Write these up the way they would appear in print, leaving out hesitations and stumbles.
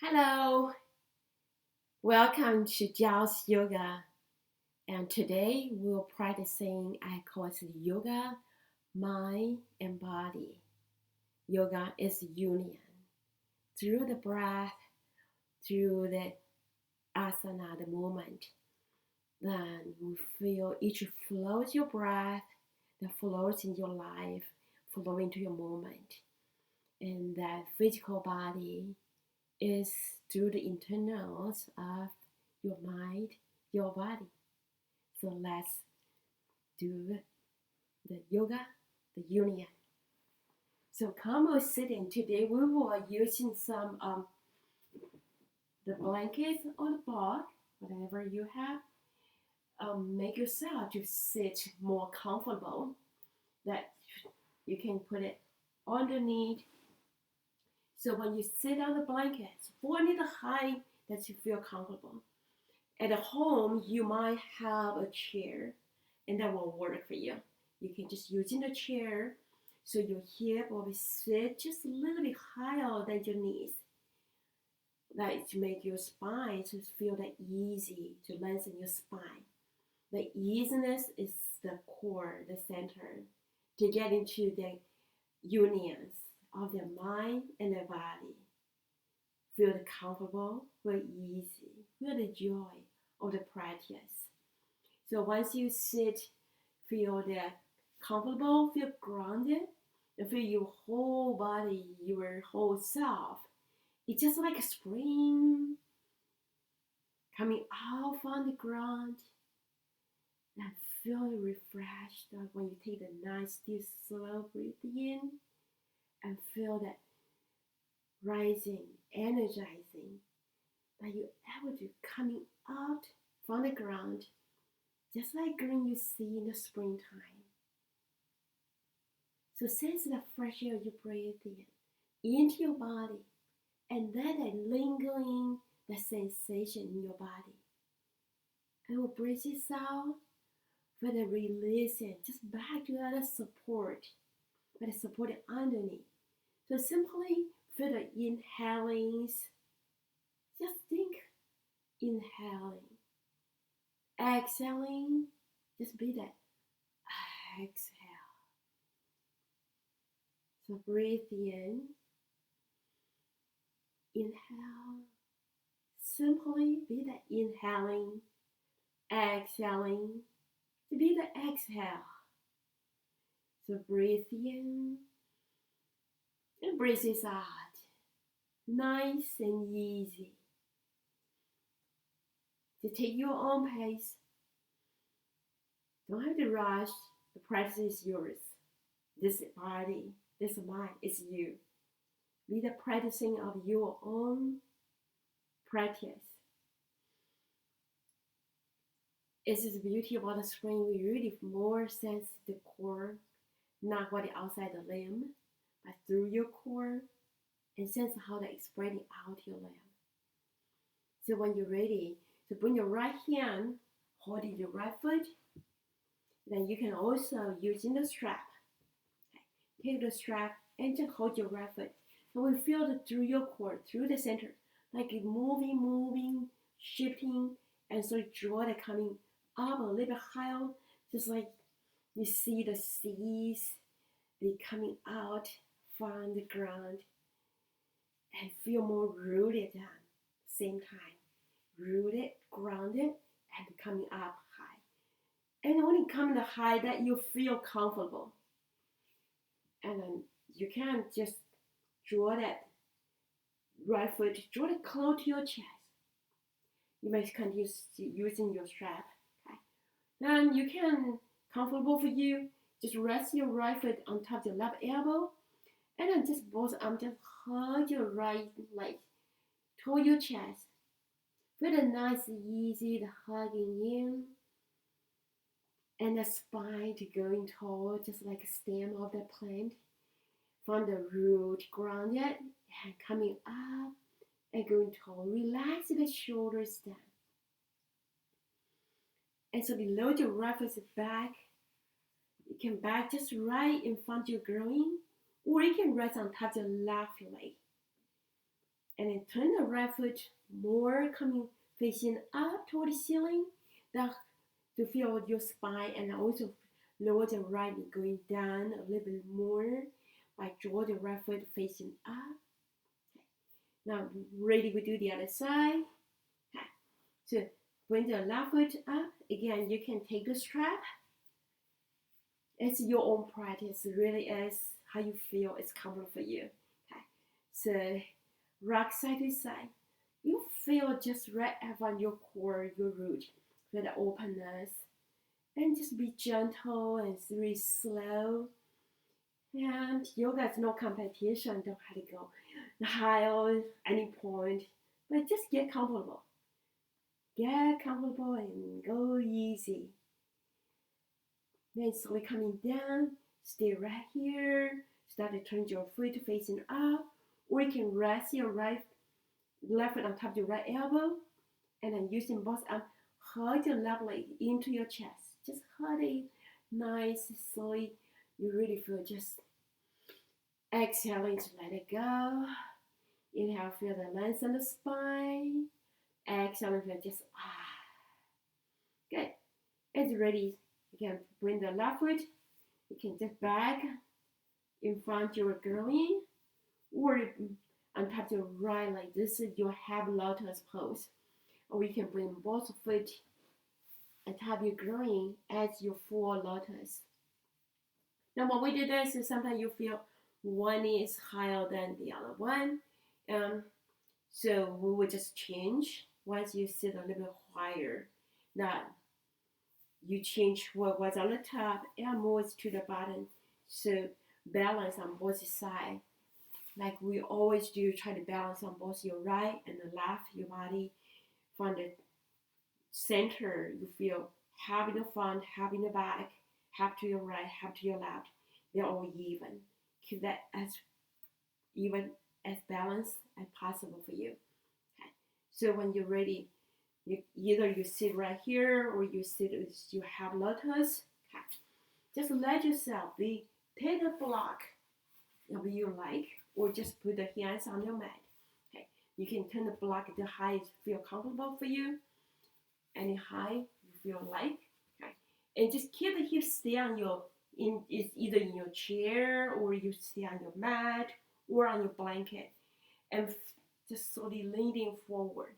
Hello, welcome to Chiao's Yoga. And today we're practicing, I call it yoga, mind and body. Yoga is union. Through the breath, through the asana, the movement, then you feel each flows your breath that flows in your life, flow into your movement. And that physical body is through the internals of your mind, your body. So let's do the yoga, the union. So combo sitting. Today we will using some the blankets or the block, whatever you have. Make yourself to sit more comfortable. That you can put it underneath. So when you sit on the blankets, find the height that you feel comfortable. At home, you might have a chair, and that will work for you. You can just use in the chair, so your hip will be sit just a little bit higher than your knees. That to make your spine to feel that easy to lengthen your spine. The easiness is the core, the center, to get into the unions of the mind and the body. Feel comfortable, feel easy, feel the joy of the practice. So once you sit, feel that comfortable, feel grounded, and feel your whole body, your whole self. It's just like a spring coming out from the ground and feel refreshed when you take the nice deep slow breath in and feel that rising, energizing, that you're able to coming out from the ground just like green you see in the springtime. So sense the fresh air you breathe in into your body, and then that lingering the sensation in your body. And will breathe it out for the releasing, just back to the support, but the support underneath. So simply feel the inhalings. Just think inhaling. Exhaling, just be that exhale. So breathe in, inhale. Simply be that inhaling, exhaling, to be the exhale. So breathe in and breathe it out. Nice and easy. To take your own pace. Don't have to rush. The practice is yours. This body, this mind is you. Be the practicing of your own practice. It's the beauty about the spring. We really more sense the core, not what the outside the limb, but through your core, and sense how to spread it out your limb. So when you're ready, to bring your right hand holding your right foot, then you can also using the strap. Okay. Take the strap and just hold your right foot. And we feel it through your core, through the center, like it moving, shifting, and so draw it coming up a little bit higher, just like you see the seeds, they coming out from the ground, and feel more rooted at the same time. Rooted, grounded, and coming up high. And only coming the high that you feel comfortable. And then you can just draw that right foot, draw it close to your chest. You may continue using your strap. Okay. Then you can, comfortable for you, just rest your right foot on top of your left elbow, and then just both arms just hold your right leg toward your chest. Feel the nice, easy, the hugging in, and the spine to going tall, just like a stem of the plant. From the root grounded and coming up and going tall. Relax the shoulders down. And so below the right foot back, you can back just right in front of your groin, or you can rest on top of your left leg. And then turn the right foot more coming facing up toward the ceiling. That to feel your spine, and also lower the right knee going down a little bit more by draw the right foot facing up. Now ready to do the other side. So bring the left foot up. Again, you can take the strap. It's your own practice. It really is how you feel. It's comfortable for you. Okay. So rock side to side. You feel just right up on your core, your root, with the openness. And just be gentle and really slow. And yoga is no competition. Don't have to go high at any point. But just get comfortable. Get comfortable and go easy. Then slowly coming down, stay right here. Start to turn your foot facing up. Or you can rest your left foot on top of your right elbow. And then using both arms, hold your left leg into your chest. Just hold it nice, slowly. You really feel just exhaling to let it go. Inhale, feel the length of the spine. Exhale, feel just Good. It's ready. You can bring the left foot. You can just back in front you're going, or on top of your right leg. This is your half lotus pose. Or you can bring both feet on top of your groin as your full lotus. Now when we do this, sometimes you feel one is higher than the other one. So we will just change once you sit a little bit higher. Now you change what was on the top and moves to the bottom. So balance on both sides. Like we always do, try to balance on both your right and the left, your body. From the center, you feel half in the front, half in the back, half to your right, half to your left. They're all even. Keep that as even as balanced as possible for you. Okay. So when you're ready, either you sit right here or you sit with your half lotus. Okay. Just let yourself be. Take a block if you like, or just put the hands on your mat. Okay. You can turn the block to high if you feel comfortable for you. Any high you feel like. Okay. And just keep the hips stay on it's either in your chair or you stay on your mat or on your blanket, and just slowly leaning forward.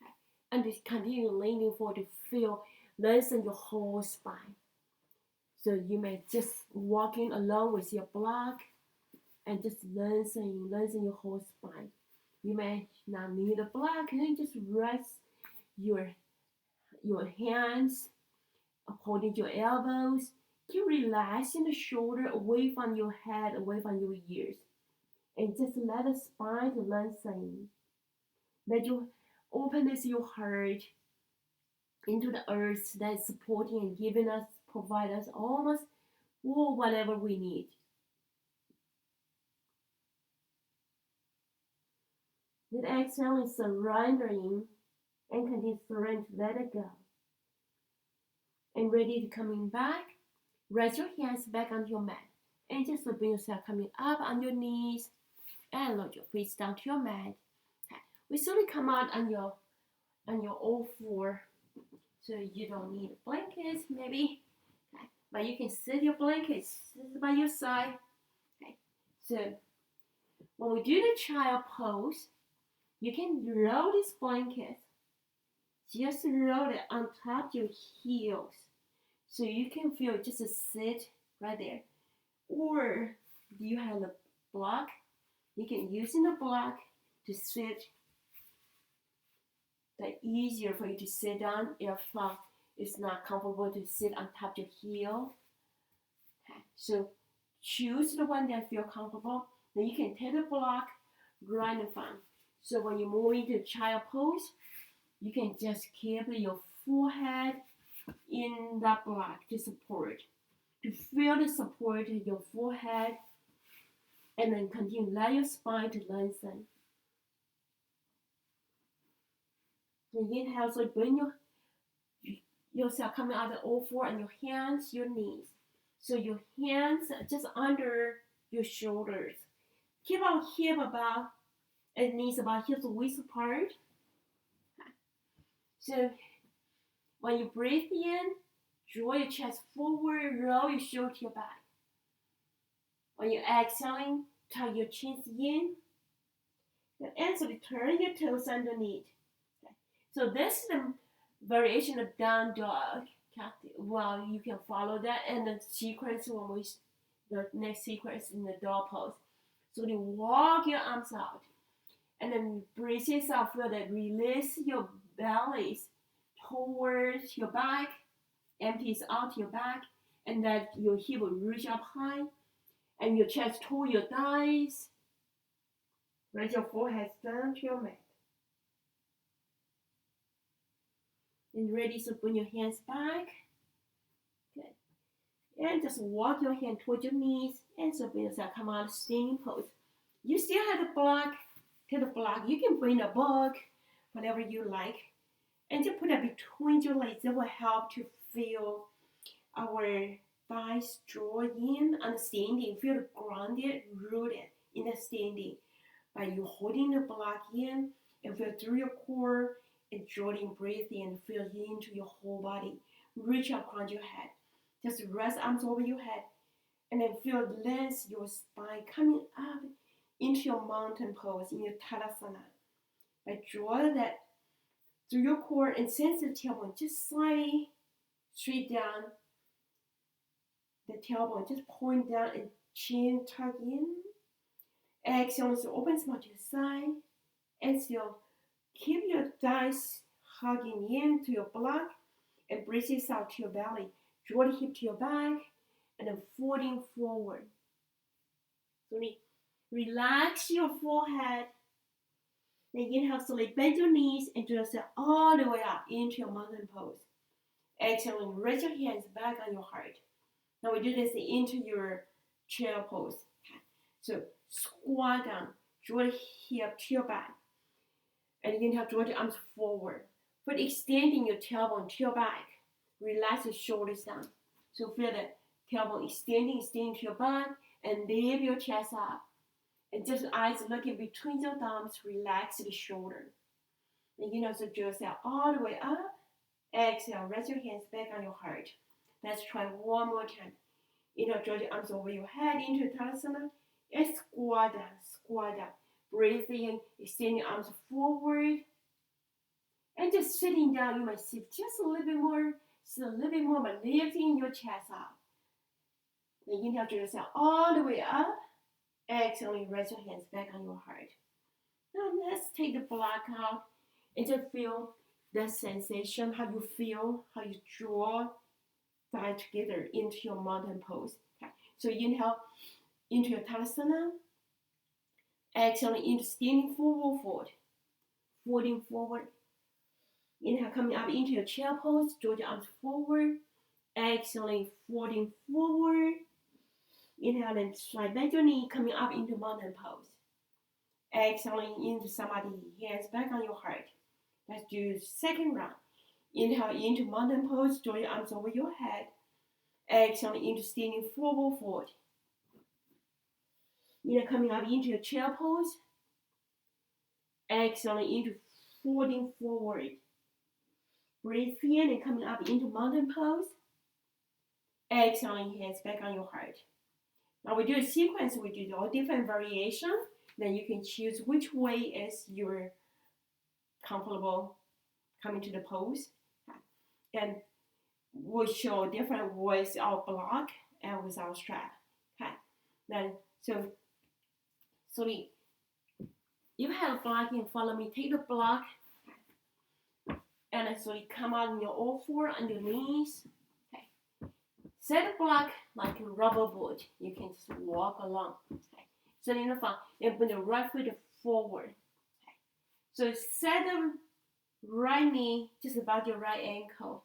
Okay. And just continue leaning forward to feel lengthen your whole spine. So you may just walking along with your block and just lengthen your whole spine. You may not need a block, and then just rest your hands holding your elbows. Keep relaxing the shoulder away from your head, away from your ears. And just let the spine lengthen. Let you openness your heart into the earth that is supporting and giving us, provide us almost all whatever we need. Then exhale is surrendering and continue surrender, let it go. And ready to coming back, raise your hands back on your mat. And just bring yourself coming up on your knees and lower your feet down to your mat. Okay. We slowly come out on your all four. So you don't need blankets maybe. Okay. But you can set your blankets by your side. Okay. So when we do the child pose, you can roll this blanket. Just roll it on top of your heels. So you can feel just a sit right there. Or do you have a block? You can use the block to sit. That's easier for you to sit on if it's not comfortable to sit on top of your heel. Okay. So choose the one that feels comfortable. Then you can take the block, grind it from. So when you move into child pose, you can just keep your forehead in that block to support. To feel the support in your forehead, and then continue let your spine to lengthen. And inhale, so bring yourself coming out of all four on your hands, your knees. So your hands just under your shoulders. Keep our hip above and knees about hips width apart. So when you breathe in, draw your chest forward, roll your shoulder to your back. When you're exhaling, tuck your chin in, and so turn your toes underneath. Okay. So this is the variation of down dog. Well, you can follow that and the sequence when the next sequence in the dog pose. So you walk your arms out and then brace yourself, feel that release your bellies towards your back, empties out your back, and that your hip will reach up high, and your chest toward your thighs. Raise your forehead down to your mat. And ready, so bring your hands back. Good. And just walk your hand towards your knees, and so bring yourself, come out of standing pose. You still have the block, to the block. You can bring a book, whatever you like, and just put it between your legs. That will help to feel our thighs draw in, understanding, feel grounded, rooted in the standing. By you holding the block in and feel through your core and drawing breathe in, feel into your whole body. Reach up around your head. Just rest arms over your head and then feel length your spine coming up into your mountain pose in your Tadasana. By draw that through your core and sense the tailbone just slightly straight down. The tailbone just point down and chin tuck in. Exhale, so open smile to the side. And still keep your thighs hugging in to your block and brace yourself to your belly. Draw the hip to your back and then folding forward. So relax your forehead. Then inhale, slowly bend your knees and draw yourself all the way up into your mountain pose. Exhale and raise your hands back on your heart. Now we do this into your chair pose. Okay. So squat down, draw the hip to your back. And inhale, draw the arms forward. But extending your tailbone to your back. Relax your shoulders down. So feel that tailbone extending to your back and lift your chest up. And just eyes looking between your thumbs, relax the shoulder. And you know, so draw yourself all the way up. Exhale, rest your hands back on your heart. Let's try one more time. Inhale, draw the arms over your head into Tadasana. And squat down. Breathe in, extend your arms forward. And just sitting down, you might sit just a little bit more, but lifting your chest up. Then inhale, draw yourself all the way up. Exhaling, rest your hands back on your heart. Now let's take the block out and just feel that sensation, how you feel, how you draw thighs together into your mountain pose. Okay. So inhale into your Tadasana. Exhaling into standing forward fold. Folding forward. Inhale, coming up into your chair pose. Draw your arms forward. Exhaling, folding forward. Inhale and slide back your knee, coming up into mountain pose. Exhaling into Samadhi, hands back on your heart. Let's do second round. Inhale into mountain pose, draw your arms over your head. Exhaling into standing forward fold. Inhale, coming up into your chair pose. Exhaling into folding forward. Breathe in and coming up into mountain pose. Exhaling, hands back on your heart. Now we do a sequence, we do all different variations. Then you can choose which way is you're comfortable coming to the pose. And we'll show different ways our block and with our strap. Okay. Then so you have a block and follow me. Take the block and then slowly come out on your all four on your knees. Set a block like a rubber boot. You can just walk along. Okay. Set in the front and bring the right foot forward. Okay. So set the right knee just about your right ankle.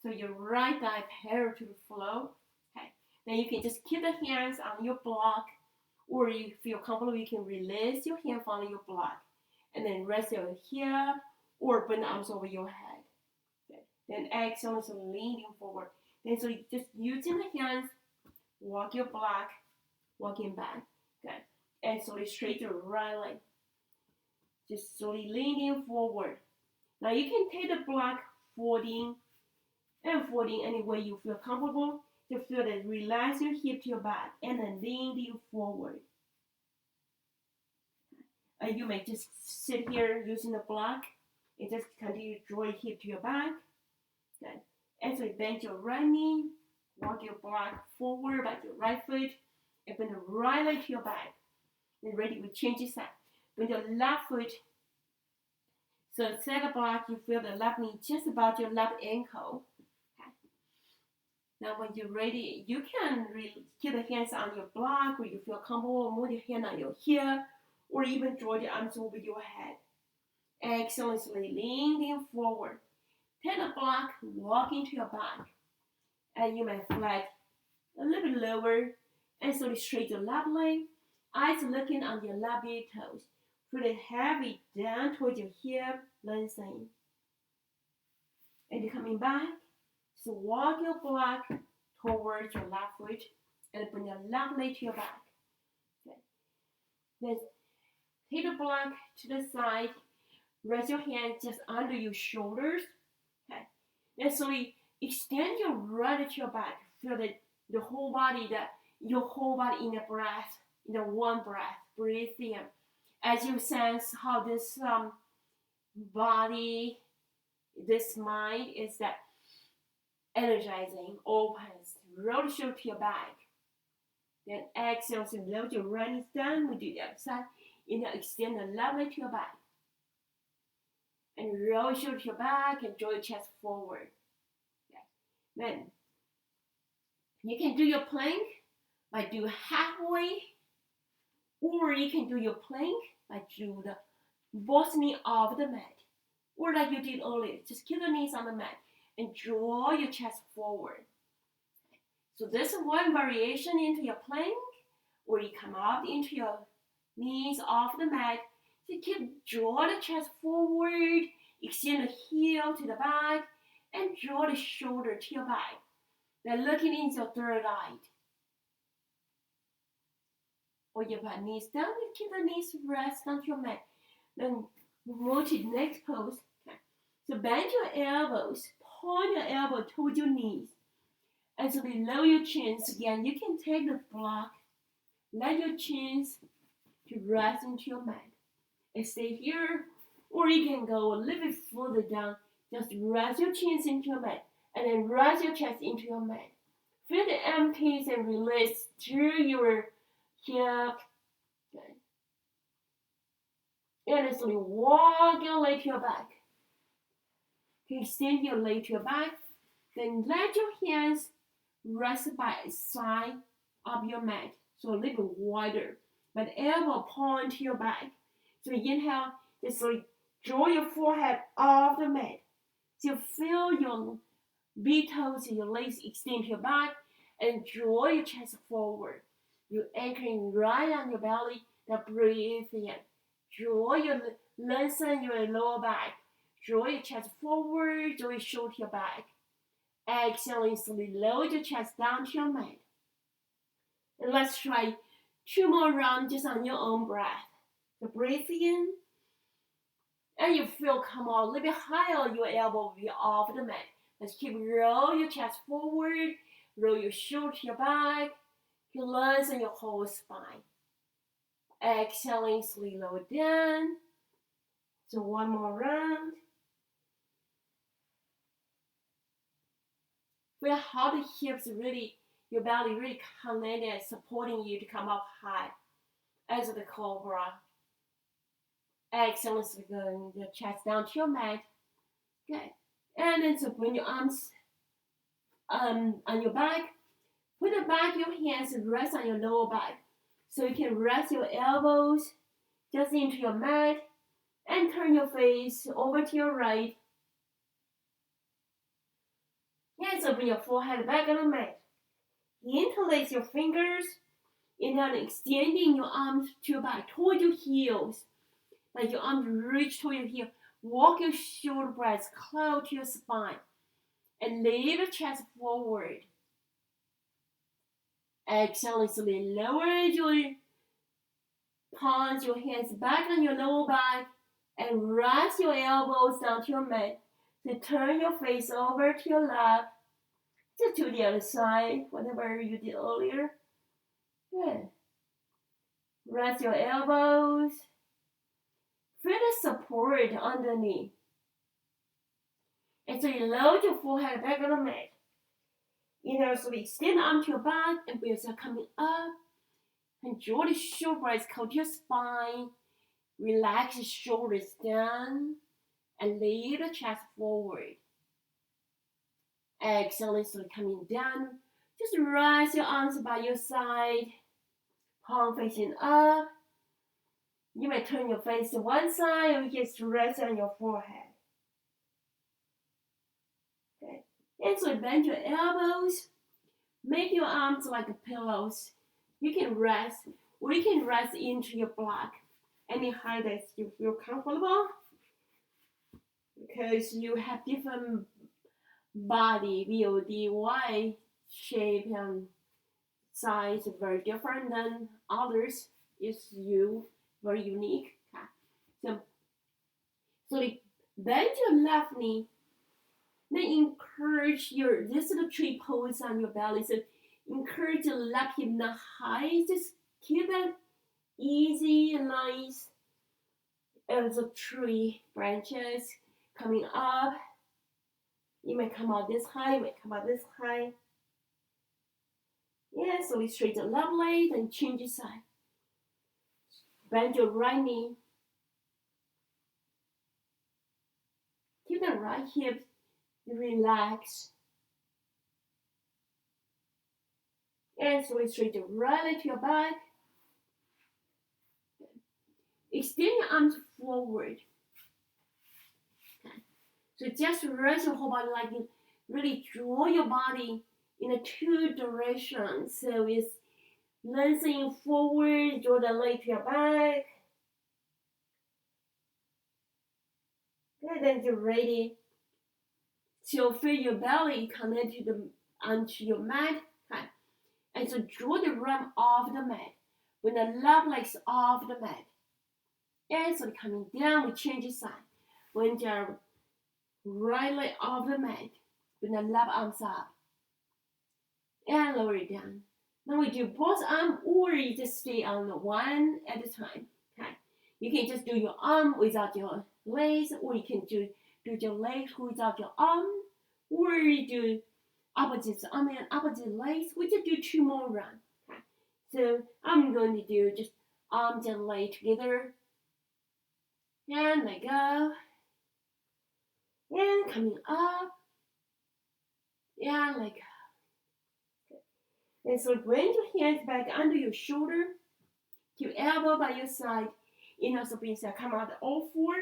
So your right thigh parallel to the floor. Okay. Then you can just keep the hands on your block, or you feel comfortable, you can release your hand from your block, and then rest your hip or bring the arms over your head. Okay. Then exhale, so leaning forward. And so just using the hands, walk your block, walking back. Good. And slowly straight your right leg. Just slowly leaning forward. Now you can take the block folding and folding any way you feel comfortable. To feel that relax your hip to your back and then leaning forward. And you may just sit here using the block and just continue to draw your hip to your back. Good. And so bend your right knee, walk your block forward by your right foot, and bend the right leg to your back. Then ready, we change the side. Bend your left foot. So set the block, you feel the left knee just about your left ankle. Okay. Now when you're ready, you can keep the hands on your block, or you feel comfortable, move your hand on your hip, or even draw the arms over your head. Excellently leaning forward. Take the block, walk into your back, and you may flex a little bit lower, and slowly straight your left leg, eyes looking on your left big toes. Put it heavy down towards your hip, lengthening. And you're coming back, so walk your block towards your left foot, and bring your left leg to your back. Okay. Then take the block to the side, rest your hand just under your shoulders. Okay. Then slowly extend your right to your back. Feel that the whole body, your whole body in a breath, in a one breath. Breathe in. As you sense how this body, this mind is that energizing, opens, roll the shoulder to your back. Then exhale, so load your right knee down. We do the other side. Inhale, extend the left leg to your back. And roll your shoulder to your back and draw your chest forward. Okay. Then you can do your plank by do halfway, or you can do your plank by do the both knee off the mat, or like you did earlier, just keep the knees on the mat and draw your chest forward. So this is one variation into your plank, or you come up into your knees off the mat. So draw the chest forward, extend the heel to the back, and draw the shoulder to your back. Then looking into your third eye. Or you put knees down and keep the knees rest on your mat. Then move to the next pose. Okay. So bend your elbows, point your elbow towards your knees. And so below your chins, again, you can take the block, let your chins to rest into your mat. And stay here, or you can go a little bit further down. Just rest your chins into your mat, and then rest your chest into your mat. Feel the empties and release through your hip. Okay. And then slowly walk your leg to your back. Extend your leg to your back. Then let your hands rest by the side of your mat, so a little bit wider. But elbow point to your back. So inhale, just draw your forehead off the mat. So feel your big toes and your legs extend to your back, and draw your chest forward. You're anchoring right on your belly. Now breathe in. Lengthen your lower back. Draw your chest forward. Draw your shoulder to your back. Exhaling, slowly lower your chest down to your mat. And let's try 2 more rounds just on your own breath. So breathe in. And you feel come on a little bit higher, your elbow will be off the mat. Let's keep roll your chest forward, roll your shoulder to your back, you lengthen your whole spine. Exhaling, slowly lower down. So 1 more round. Feel how the hips really, your belly really connected, supporting you to come up high as the cobra. Exhale, so going your chest down to your mat. Good. And then so bring your arms on your back. Put the back of your hands and rest on your lower back. So you can rest your elbows just into your mat and turn your face over to your right. And so bring your forehead back on the mat. Interlace your fingers and then extending your arms to your back toward your heels. Like your arms reach toward your heel. Walk your shoulder blades close to your spine. And lay the chest forward. Exhaling, slowly lower your palms, your hands back on your lower back. And rest your elbows down to your mat. So turn your face over to your left, to the other side, whatever you did earlier. Good. Rest your elbows. Feel the support underneath. And so you load your forehead back on the mat. So we extend the arm to your back and we are coming up. And draw the shoulder blades close to your spine. Relax the shoulders down and lay the chest forward. Exhale, slowly coming down. Just raise your arms by your side. Palm facing up. You may turn your face to one side or you can rest on your forehead. Okay. And so bend your elbows. Make your arms like pillows. You can rest, or you can rest into your block. Any height that you feel comfortable. Because you have different body, BOD, Y shape and size, very different than others. It's you, very unique. Okay. So bend your left knee. Then encourage this is the tree pose on your belly. So encourage the left hip not high. Just keep it easy and nice. As the tree branches coming up. You may come out this high, you may come out this high. Yeah, so we straighten the left leg and change the side. Bend your right knee. Keep the right hip relaxed. And so we straighten the right leg to your back. Extend your arms forward. Okay. So just raise your whole body like you really draw your body in a two directions. So it's lengthening forward, draw the leg to your back. And then you're ready to feel your belly connect onto your mat. Okay. And so draw the arm off the mat. When the left leg's off the mat. And so coming down, we change the side. When the right leg off the mat, when the left arm's up. And lower it down. Now we do both arms, or you just stay on the one at a time. Okay. You can just do your arm without your legs, or you can do your legs without your arm, or you do opposite arm and opposite legs. We just do 2 more rounds. Okay. So I'm going to do just arms and legs together. And let go. And coming up. And let go. And so bring your hands back under your shoulder, your elbow by your side, so being said, come out all 4.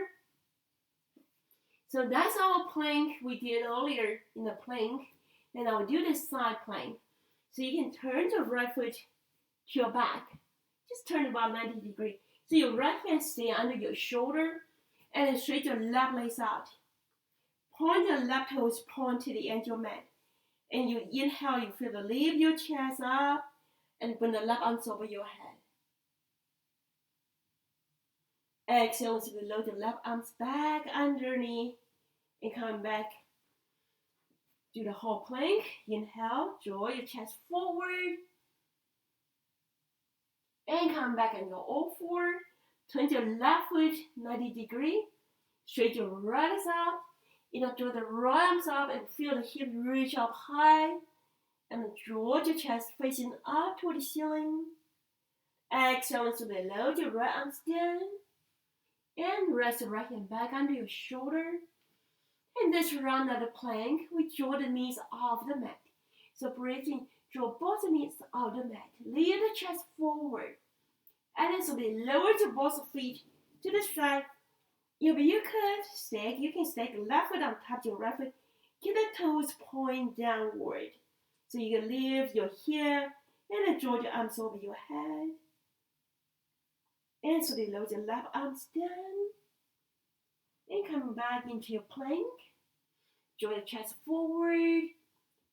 So that's our plank we did earlier in the plank. And I'll do the side plank. So you can turn your right foot to your back. Just turn about 90 degrees. So your right hand stay under your shoulder and then straight your left legs out. Point your left toes, point to the end of your mat. And you inhale, you feel to lift your chest up and bring the left arms over your head. Exhale, so we load the left arms back underneath and come back. Do the whole plank. Inhale, draw your chest forward. And come back and go all 4. Turn your left foot 90 degrees. Straight your right legs out. Draw the right arms up and feel the hip reach up high. And draw your chest facing up toward the ceiling. Exhale, so load your right arms down. And rest the right hand back under your shoulder. And this round of the plank, we draw the knees off the mat. So breathing, draw both knees off the mat. Lift the chest forward. And then so lower your both feet to the side. If you could, you can stack left foot on top of your right foot. Keep the toes point downward. So you can lift your hip and then draw your arms over your head. And so lower your left arms down. And come back into your plank. Draw your chest forward.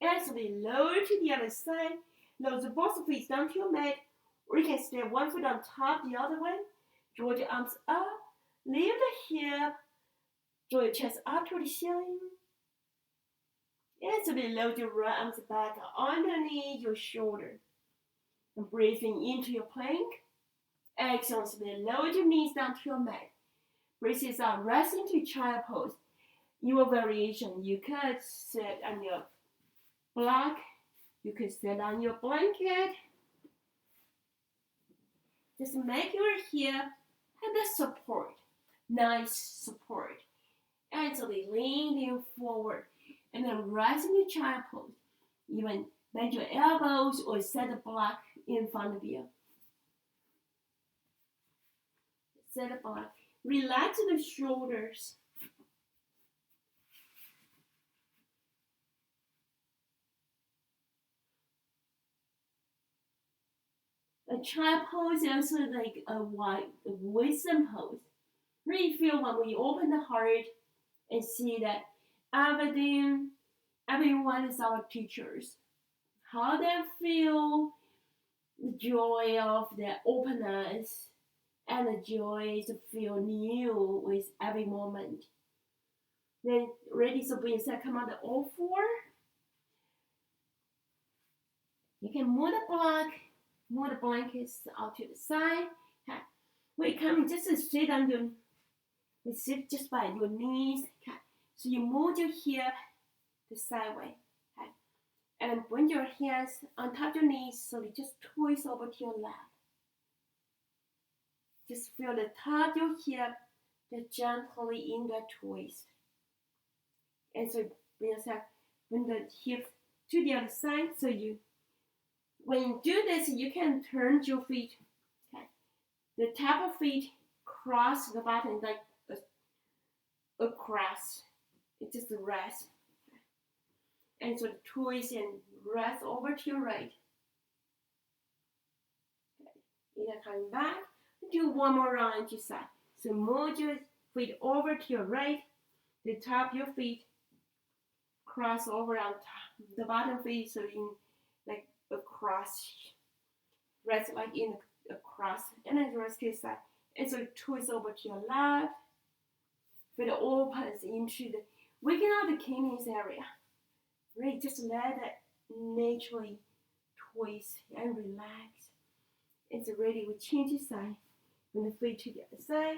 And so lower to the other side. Lower the both feet down to your mat. Or you can stand one foot on top, the other one. Draw your arms up. Lift the hip, draw your chest up to the ceiling. And slowly load your right arms back underneath your shoulder. And breathing into your plank. Exhale, slowly lower your knees down to your mat. Braces out, rest into Chiao pose. Your variation, you could sit on your block, you could sit on your blanket. Just make your hip have the support, nice support. And so they lean forward and then rise into Chiao pose. Even bend your elbows or set a block in front of you. Set a block. Relax the shoulders. A Chiao pose is also like a wisdom pose. Really feel when we open the heart and see that everyone is our teachers. How they feel the joy of the openness and the joy to feel new with every moment. Then ready, so when you say come on the all four, you can move the block, move the blankets out to the side. Okay. We come just to sit on your, we sit just by your knees. Okay. So you move your hip the sideway. Okay. And bring your hands on top of your knees, so you just twist over to your left. Just feel the top of your hip, just gently in the twist. And so bring the hip to the other side. So you, when you do this, you can turn your feet. Okay. The top of feet cross the bottom like across. It just rest. And so twist and rest over to your right. Okay. Either coming back. Do one more round to side. So move your feet over to your right. The top of your feet cross over on top, the bottom feet, so in like across, rest like in across, and then rest to the side. And so twist over to your left. Feet opens into the waking out the kidneys area. Really just let it naturally twist and relax. It's ready. We change the side. When the feet to the other side.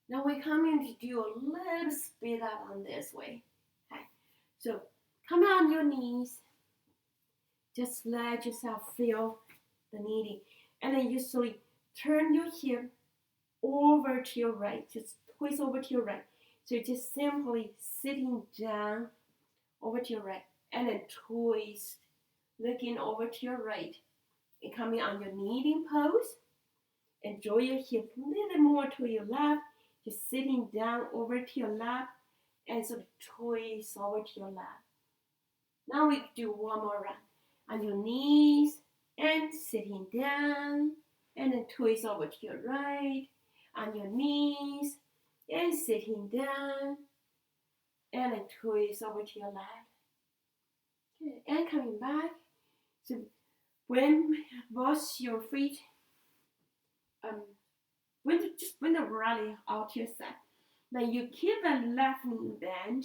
Now we're coming to do a little speed up on this way. Okay. So come on your knees. Just let yourself feel the kneading. And then you slowly turn your hip over to your right. Just twist over to your right. So you're just simply sitting down over to your right. And then twist, looking over to your right. And coming on your kneading pose. And draw your hip a little more to your left. Just sitting down over to your left. And sort of twist over to your left. Now we do one more round. On your knees. And sitting down. And then twist over to your right. On your knees. And sitting down. And then twist over to your left. Okay. And coming back. So when both your feet just bring the rally out to your side. Then you keep the left knee bent.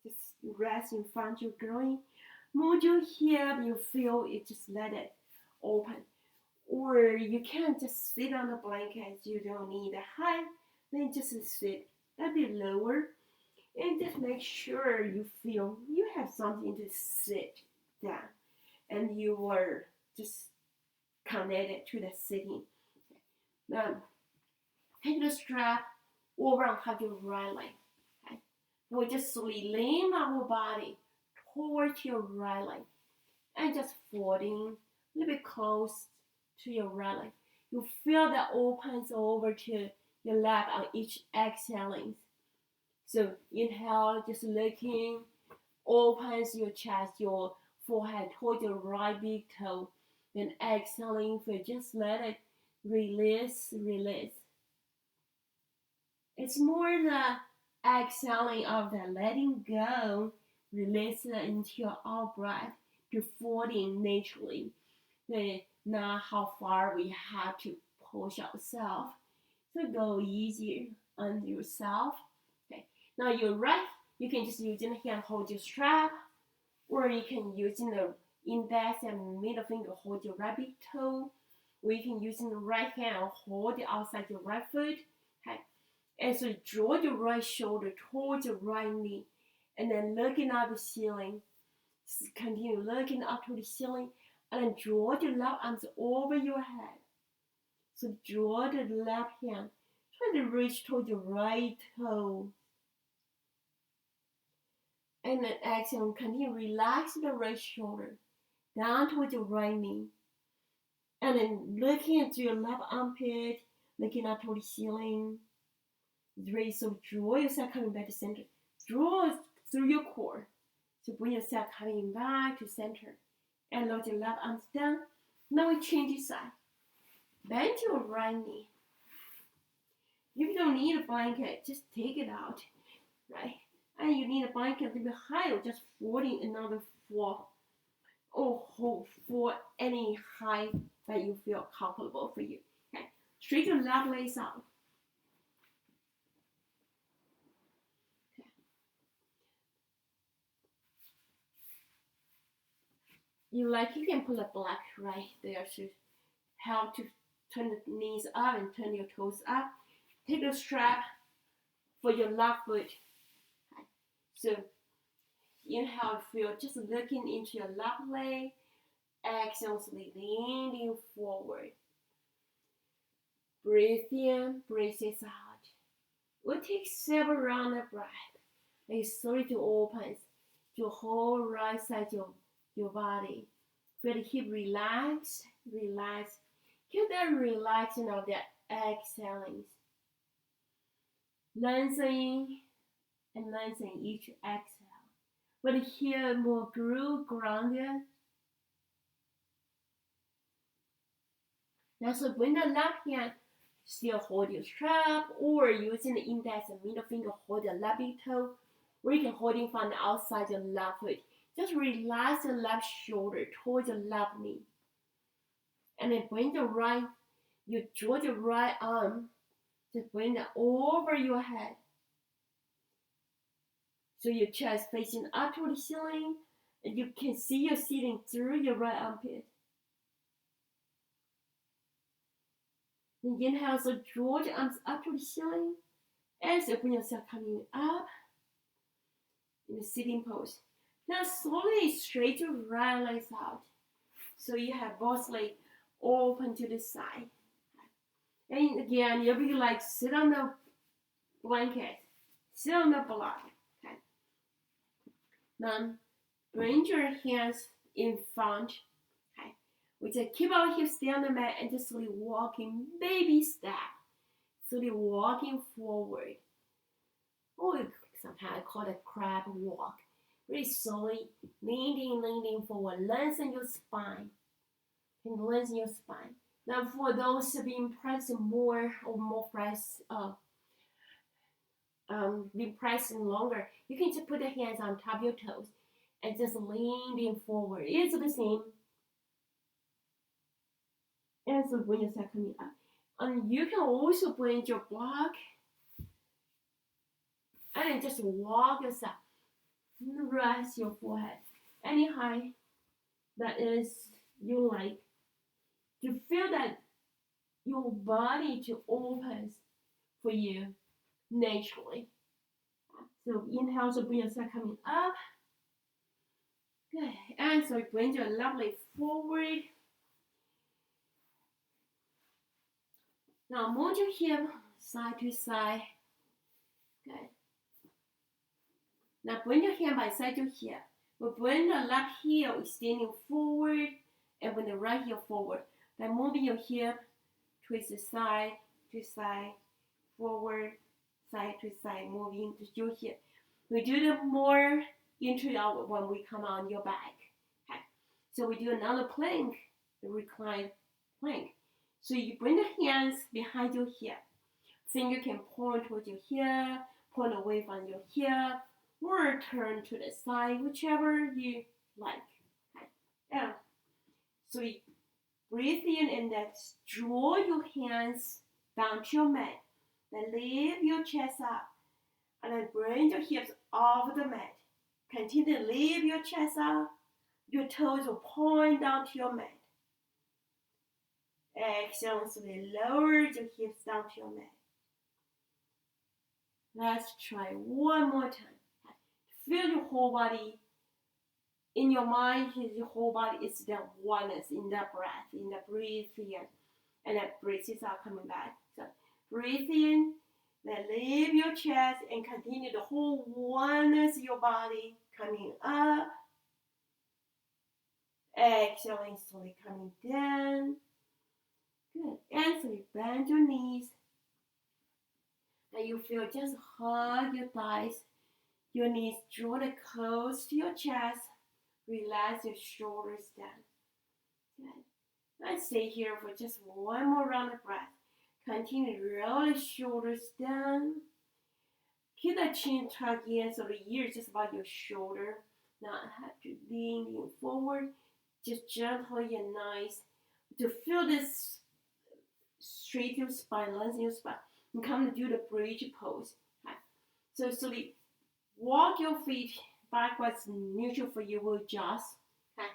Just rest in front. You're growing. Move your hip. You feel it. Just let it open. Or you can just sit on the blanket. You don't need the height. Then just sit a bit lower. And just make sure you feel you have something to sit down. And you are just connected to the sitting. Now, take the strap over on top of your right leg. Okay? Now we just slowly lean our body towards your right leg. And just folding a little bit close to your right leg. You feel that opens over to your left on each exhaling. So inhale, just looking, opens your chest, your forehead towards your right big toe. Then exhaling, just let it release. It's more the exhaling of the letting go, release into your out breath to folding naturally. Not how far we have to push ourselves. So go easier on yourself. Okay. Now your right, you can just using the hand hold your strap, or you can using the index and middle finger hold your right big toe, or you can using the right hand hold the outside your right foot. Okay. And so draw your right shoulder towards your right knee, and then looking at the ceiling. Continue looking up to the ceiling, and then draw the left arms over your head. So draw the left hand, try to reach toward your right toe. And then exhale, continue relax the right shoulder down towards your right knee. And then looking into your left armpit, looking up toward the ceiling. Great. So draw yourself coming back to center. Draw through your core. So bring yourself coming back to center. And lower your left arms down. Now we change the side. Bend your right knee. If you don't need a blanket, just take it out, right? And you need a blanket to be higher, just folding another four or hold for any height that you feel comfortable for you. Okay, straight your left legs out. Okay. You can put a block right there to help to turn the knees up and turn your toes up. Take the strap for your left foot. Okay. So inhale, feel just looking into your left leg. Exhale, leaning forward. Breathe in, breathe out. We'll take several rounds of breath. And slowly to open your whole right side of your body. Feel the hip relax, relax. Keep that relaxing of that exhaling. Lengthening and lengthening each exhale. But here more grounded. Now so bring the left hand, still hold your strap, or using the index and middle finger hold the left big toe, or you can hold it from the outside your left foot. Just relax the left shoulder towards your left knee. And then bring the right, you draw the right arm, just bring it over your head. So your chest facing up toward the ceiling, and you can see your ceiling through your right armpit. And inhale, so draw the arms up to the ceiling. Exhale, bring yourself coming up in the sitting pose. Now slowly straight your right legs out. So you have both legs open to the side. And again, you'll be like sit on the blanket, sit on the block. Okay. Then bring your hands in front. We just keep our hips stay on the mat and just slowly walking, baby step. Slowly walking forward. Or sometimes I call it crab walk. Really slowly leaning forward. Lengthen your spine. And lengthen your spine. Now for those who have been pressing more or more press, been pressing longer, you can just put the hands on top of your toes and just leaning forward. It's the same. And so bring yourself coming up. And you can also bring your block and then just walk yourself. Rest your forehead. Any height that is you like. To feel that your body to opens for you naturally. So inhale, so bring yourself coming up. Good. And so bring your left leg forward. Now move your hip side to side. Good. Now bring your hand by side to hip. We'll bring the left heel extending forward and bring the right heel forward. Then moving your hip, twist the side to side, forward, side to side, moving to your hip. We do the more into our when we come on your back. Okay. So we do another plank, the reclined plank. So you bring the hands behind your hip. Finger can point towards your hip, point away from your hip, or turn to the side, whichever you like. Okay. Yeah. So you breathe in and then draw your hands down to your mat. Then lift your chest up. And then bring your hips off the mat. Continue to lift your chest up. Your toes will point down to your mat. Exhale, slowly lower your hips down to your mat. Let's try one more time. Feel your whole body. In your mind, your whole body is the oneness in the breath, in the breathe in. And then breathe out, coming back. So breathe in, then lift your chest and continue the whole oneness of your body coming up. Exhaling, slowly coming down. Good. And slowly bend your knees. And you feel just hug your thighs. Your knees draw it close to your chest. Relax your shoulders down. Good. Let's stay here for just one more round of breath. Continue to roll the shoulders down. Keep the chin tucked in so the ear is just about your shoulder. Not have to lean forward. Just gently and nice. To feel this straight your spine, lengthen your spine. And come to do the bridge pose. Okay. So slowly walk your feet backwards, neutral for you will adjust. Okay.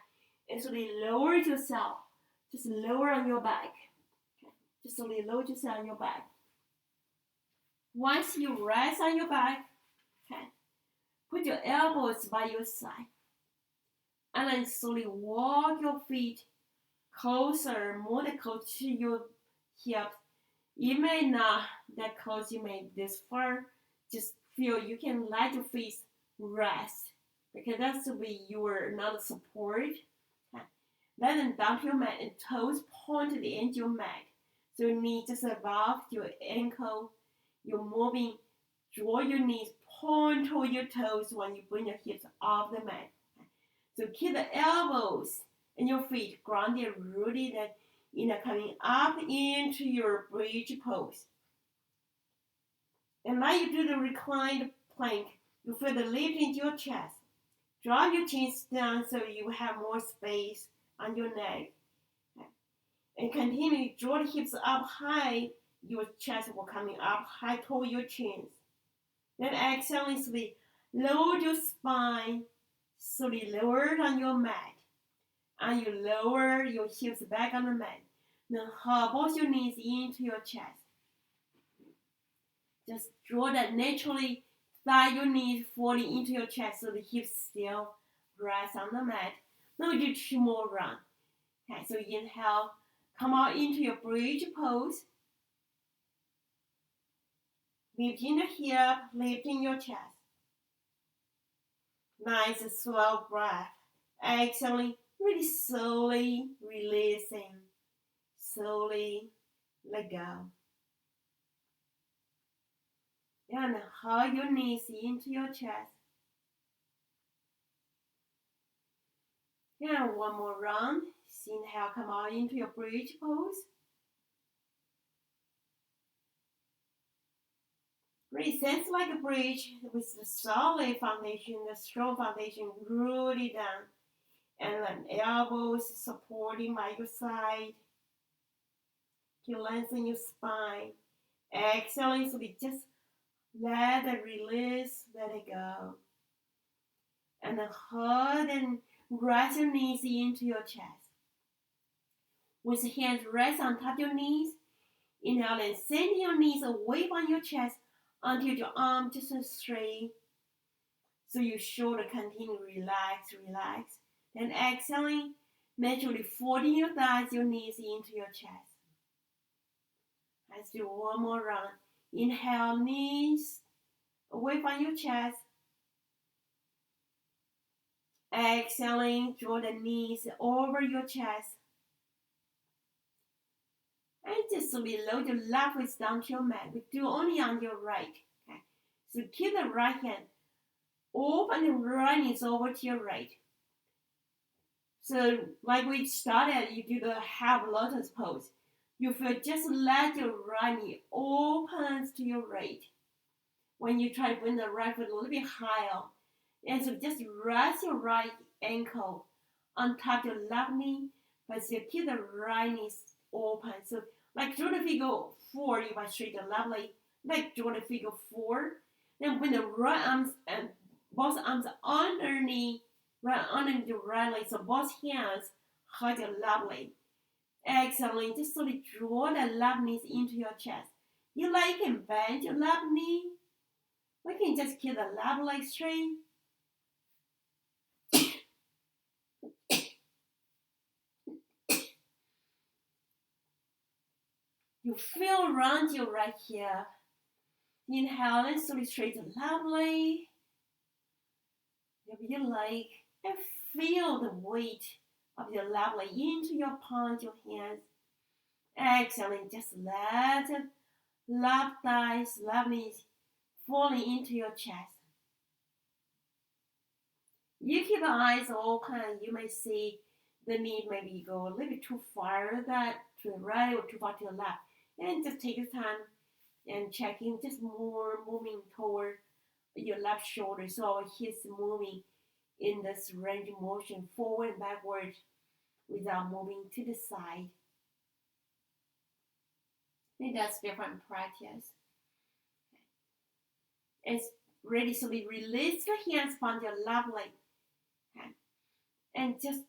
And slowly lower yourself. Just lower on your back. Okay. Just slowly lower yourself on your back. Once you rest on your back, okay, put your elbows by your side. And then slowly walk your feet closer, more close to your hips. You may not that close, you may this far. Just feel you can let your feet rest. Because that's the way you are not support. Okay. Let them down to your mat and toes point to the end of your mat. So your knee just above your ankle. You're moving, draw your knees, point toward your toes when you bring your hips off the mat. So keep the elbows and your feet grounded, rooted, and coming up into your bridge pose. And now you do the reclined plank. You feel the lift into your chest. Drop your chins down so you have more space on your neck. And continue to draw the hips up high. Your chest will coming up high toward your chins. Then exhaling slowly, lower your spine, slowly lower it on your mat. And you lower your hips back on the mat. Then hug both your knees into your chest. Just draw that naturally, slide your knees falling into your chest so the hips still rest on the mat. Now we do 2 more rounds. Okay, so inhale, come out into your bridge pose. Lifting the hip, lifting your chest. Nice slow breath. Exhaling, really slowly releasing. Slowly let go. And hug your knees into your chest. And 1 more round. Inhale, come out into your bridge pose. Really sense like a bridge with the solid foundation, the strong foundation rooted down. And then elbows supporting by your side. You lengthen your spine. Exhaling, so we just let it release, let it go. And then hold and rest your knees into your chest. With the hands rest on top of your knees. Inhale and send your knees away from your chest until your arm just straight. So your shoulder continue relax, relax. Then exhaling, naturally folding your thighs, your knees into your chest. Let's do 1 more round. Inhale, knees away from your chest. Exhaling, draw the knees over your chest. And just below the left waist down to your mat. We do only on your right. Okay. So keep the right hand open and right knees over to your right. So like we started, you do the half lotus pose. You feel just let your right knee open to your right. When you try to bring the right foot a little bit higher. And so just rest your right ankle on top of your left knee, but you keep the right knee open. So Like draw the figure 4, you might straight and lovely. Like draw the figure 4. Then when the right arms and both arms underneath, right underneath the right leg, so both hands hold your lovely. Excellent. Just slowly draw the left knee into your chest. You can bend your left knee. We can just keep the left leg straight. You feel around you right here. Inhale and slowly straighten the left leg. If you like, and feel the weight of your left leg into your palms, your hands. Excellent. Just let the left thighs, left knees falling into your chest. You keep your eyes open. You may see the knee maybe go a little bit too far that to the right or too far to the left. And just take your time and checking, just more moving toward your left shoulder. So our hips moving in this range of motion forward and backward without moving to the side. And that's different practice. And ready, so we release the hands from your left leg. And just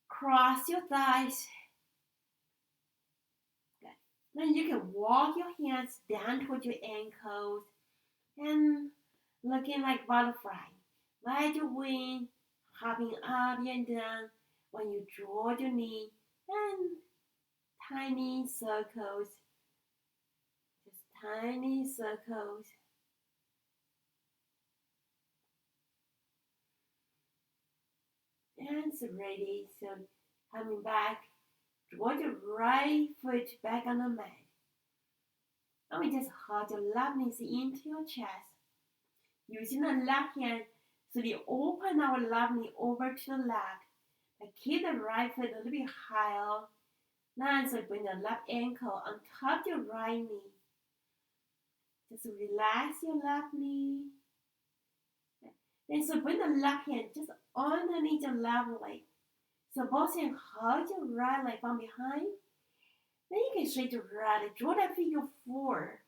cross your thighs. Good. Then you can walk your hands down toward your ankles and looking like butterfly. Let your wing hopping up and down when you draw your knee and tiny circles. Just tiny circles. And it's ready. So coming back, draw your right foot back on the mat. And we just hold your left knee into your chest. Using the left hand, so we open our left knee over to the left. And keep the right foot a little bit higher. Then so bring the left ankle on top of your right knee. Just relax your left knee. Then so bring the left hand just underneath your left leg. So both hands hold your right leg from behind. Then you can straight to right leg. Draw that figure 4.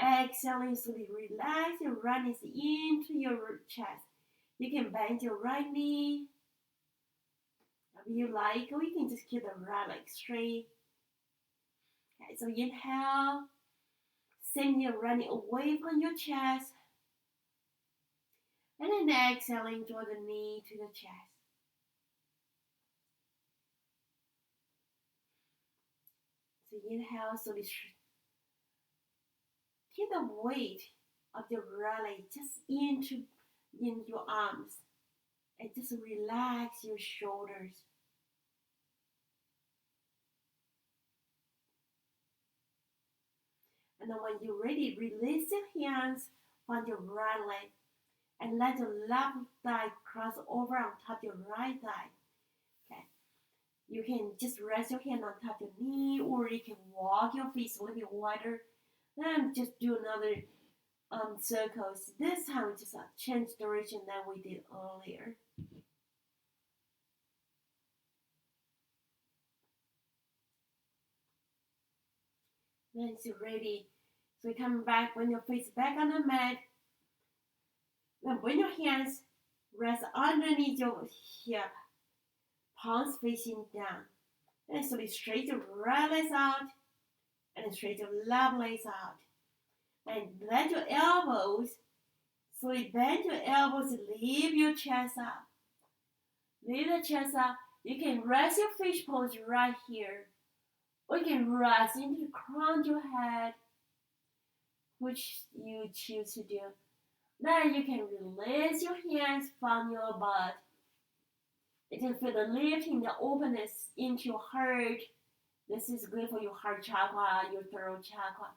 Exhaling, slowly relax your right knee into your chest. You can bend your right knee. If you like, or you can just keep the right leg straight. Okay, so inhale. Send your right knee away from your chest. And then exhaling, draw the knee to the chest. So inhale, so keep the weight of your right leg just in your arms. And just relax your shoulders. And then when you're ready, release your hands from your right leg. And let your left thigh cross over on top of your right thigh. Okay. You can just rest your hand on top of your knee, or you can walk your feet a little bit wider. Then just do another circles. This time just change direction that we did earlier. Then it's ready. So you come back, bring your face back on the mat. Then bring your hands rest underneath your hip, palms facing down. And so we straight your right legs out, and straight your left legs out. And let your elbows, so we bend your elbows, leave your chest up. Leave the chest up. You can rest your fish pose right here. Or you can rest into the crown of your head, which you choose to do. Then you can release your hands from your butt. You can feel the lifting, the openness into your heart. This is good for your heart chakra, your throat chakra.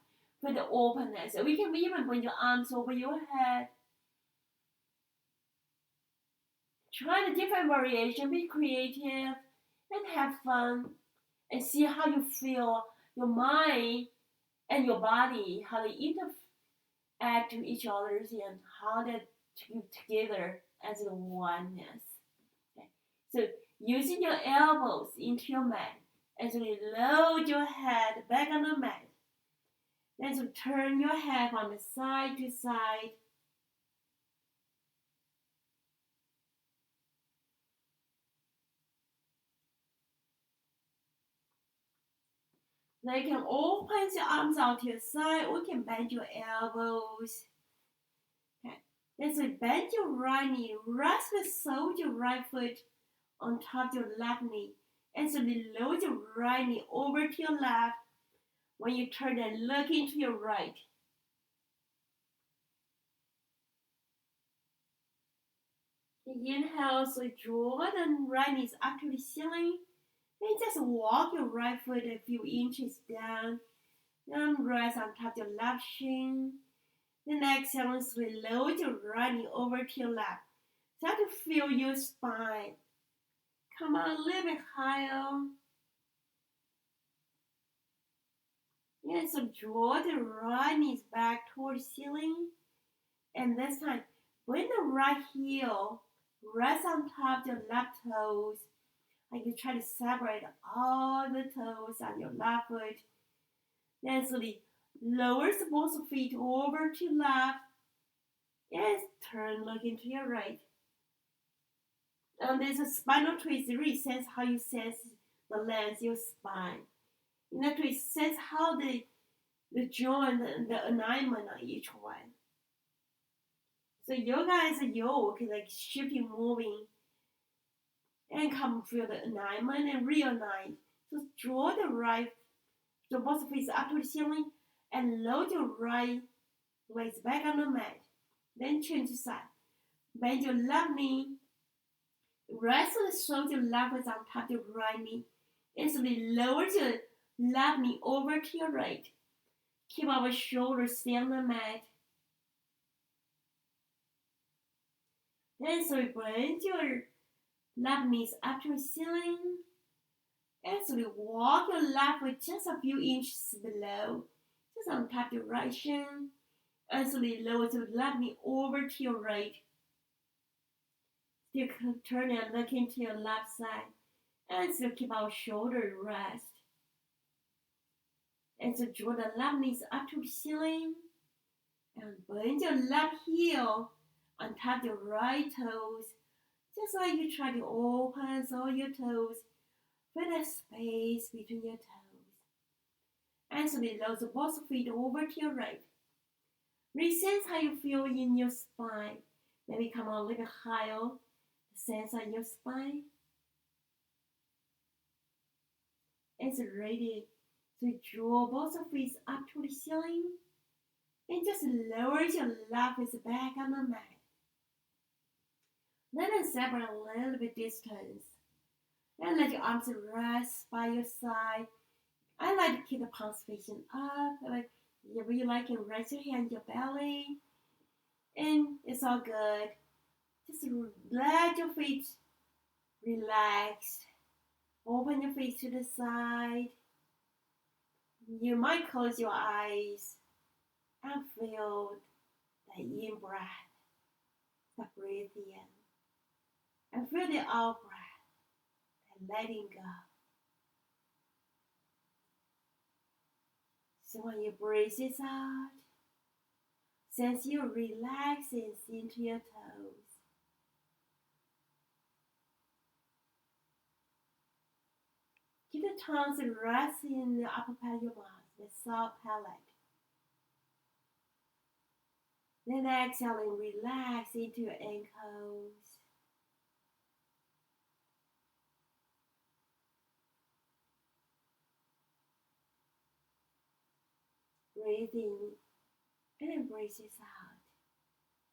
For the openness. So we can even bring your arms over your head. Try the different variation, be creative, and have fun. And see how you feel your mind and your body, how they interact to each other, and how they together as a oneness. Okay. So using your elbows into your mat, As you load your head back on the mat, then to turn your head from the side to side. Now you can open your arms out to your side, or you can bend your elbows. Okay. Then so bend your right knee, rest the sole of your right foot on top of your left knee. And so lower your right knee over to your left. When you turn and look into your right. Inhale, so draw the right knee up to the ceiling. Then just walk your right foot a few inches down. Then rest on top of your left shin. Then exhale, so lower your right knee over to your left. Start to feel your spine. Come on, a little bit higher. And so draw the right knees back toward the ceiling. And this time, bring the right heel, rest on top of your left toes. Like you try to separate all the toes on your left foot. Then slowly lower both feet over to left. And turn, look into your right. And this spinal twist really sense how you sense the length of your spine. In that twist, sense how the joint and the alignment on each one. So yoga is a yoke, like shifting, moving, and come feel the alignment and realign. So draw the right, the both feet up to the ceiling, and load your right legs back on the mat. Then change side. Bend your left knee. Rest the shoulder left foot on top of your right knee. Instantly lower your left knee over to your right. Keep our shoulders stay on the mat. Then so bend your left knees up to the ceiling. And so you walk your left foot just a few inches below, just on top of your right shin. And so you lower the left knee over to your right. Still turn and look into your left side. And still keep our shoulder rest. And so draw the left knees up to the ceiling. And bend your left heel on top of your right toes. Just like you try to open all your toes. Fill a space between your toes. And so you lower both feet over to your right. Sense how you feel in your spine. Maybe come on a little higher. Sense on your spine. It's ready to draw both feet up to the ceiling. And just lower your left foot back on the mat. Let it separate a little bit distance. And let your arms rest by your side. I like to keep the palms facing up. If you like, you rest your hand on your belly. And it's all good. Just let your feet relax. Open your feet to the side. You might close your eyes and feel the in breath, the breathe in. And feel the out breath, the letting go. So when you breathe this out, sense you relaxing into your toes. Keep the tongues resting in the upper part of your mouth, the soft palate. Then exhaling, relax into your ankles. Breathe in and then breathe this out.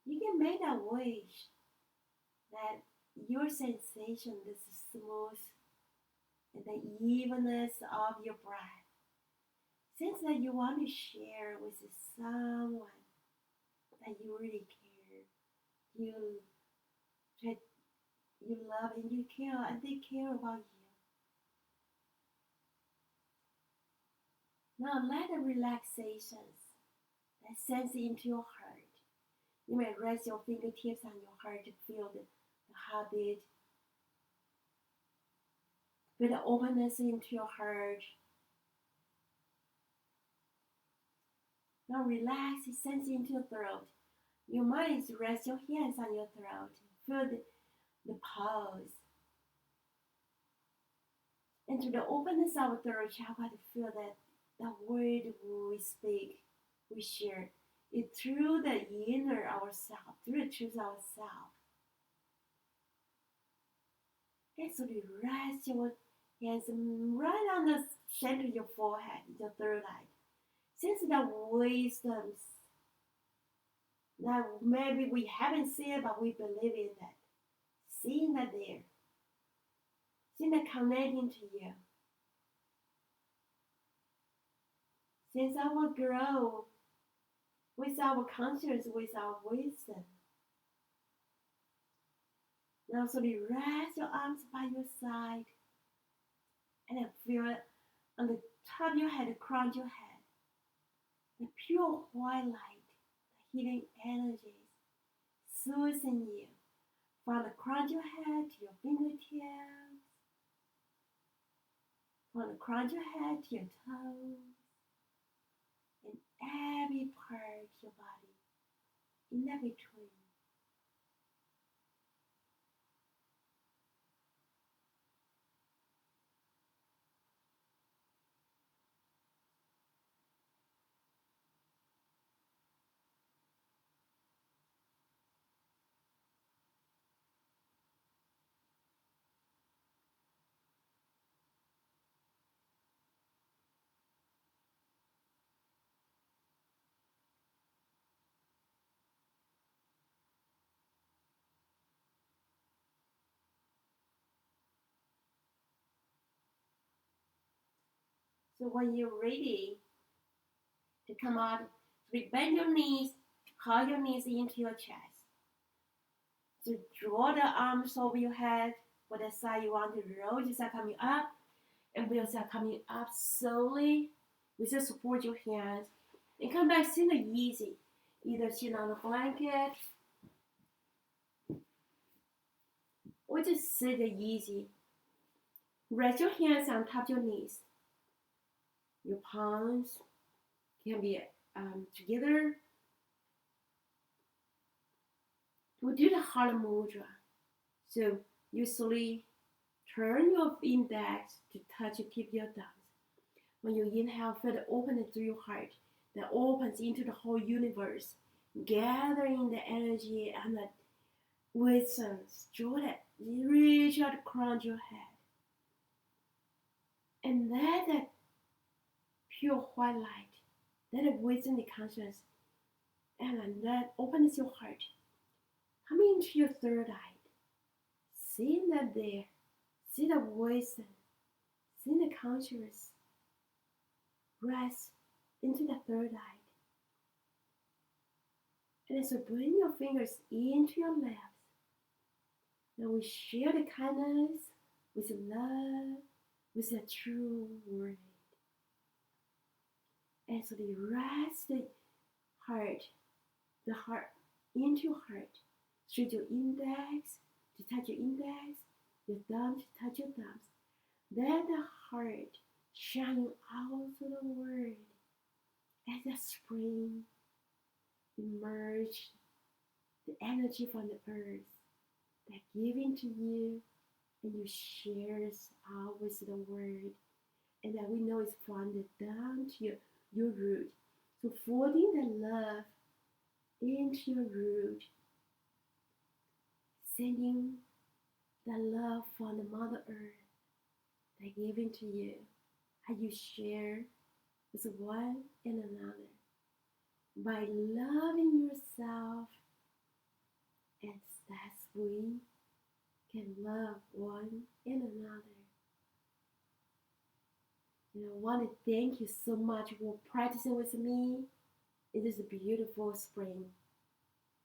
You can make a wish that your sensation is smooth and the evenness of your breath. Sense that you want to share with someone that you really care. You love and you care and they care about you. Now let the relaxations that sense into your heart. You may rest your fingertips on your heart to feel the heartbeat. Feel the openness into your heart. Now relax, sense into your throat. Your mind is rest your hands on your throat. Feel the pulse. And through the openness of our throat chakra to feel that the word we speak, we share, it through the inner ourselves, through the truth ourselves. And so you rest your hands right on the center of your forehead, your third eye. Since the wisdoms that maybe we haven't seen, but we believe in that. Seeing that there. Seeing that connecting to you. Since I will grow with our conscience, with our wisdom. Now slowly rest your arms by your side and then feel it on the top of your head, the crown of your head. The pure white light, the healing energies, soothing you from the crown of your head to your fingertips, from the crown of your head to your toes, and every part of your body in between. So when you're ready to come out, bend your knees, curl your knees into your chest. So draw the arms over your head for the side you want to roll yourself coming up and feel yourself coming up slowly with the support your hands and come back super easy. Either sit on a blanket or just sit easy. Rest your hands on top of your knees. Your palms can be together. We'll do the heart mudra. So you slowly turn your index to touch the tip of your thumbs. When you inhale, feel the openness through your heart that opens into the whole universe, gathering the energy and the wisdom. Draw that, reach out the crown of your head. And let that pure white light, that wisdom, the conscience, and that opens your heart. Coming into your third eye. Seeing that there. See the wisdom. See the conscious. Rest into the third eye. And so bring your fingers into your laps. Now we share the kindness with love, with the true word. And so they rest the heart into your heart. Stretch your index to touch your index, your thumb to touch your thumbs. Let the heart shine out to the world as a spring emerge the energy from the earth that giving to you and you shares out with the world, and that we know is from the down to your root. So folding the love into your root, sending the love from the Mother Earth that giving to you, and you share with one and another. By loving yourself, and that's we can love one and another. I want to thank you so much for practicing with me. It is a beautiful spring.